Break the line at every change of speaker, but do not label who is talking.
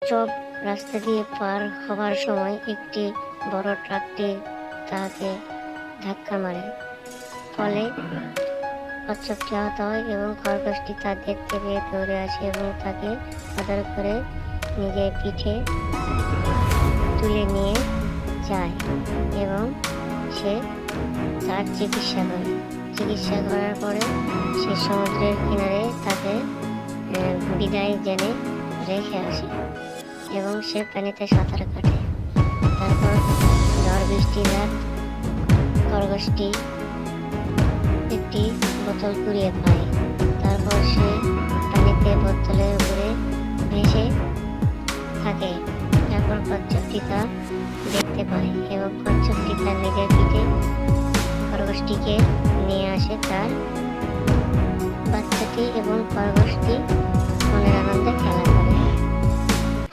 Chop রাস্তা দিয়ে পার হবার সময় একটি বড় ট্রাকটি তাকে ধাক্কা মারে, ফলে কচ্ছপটি আহত হয় এবং খরগোশটি তা দেখতে পেয়ে দৌড়ে আসে এবং তাকে আদর করে নিজের পিঠে তুলে নিয়ে যায় এবং সে তার চিকিৎসা করে। চিকিৎসা করার পরে সে সমুদ্রের কিনারে তাকে বিদায় জেনে রেখে আসে এবং সে পানিতে সাঁতার কাটে। তারপর ঝড় বৃষ্টি রাত খরগোশটি একটি বোতল কুড়িয়ে পায়। তারপর সে পানিতে বোতলের উপরে ভেসে থাকে। তারপর কচ্ছপটি তা দেখতে পায় এবং কচ্ছপটি তার নিজের পিঠে খরগোশটিকে নিয়ে আসে। তার বাচ্চাটি এবং খরগোশটি মনের আনন্দে খেলা করে।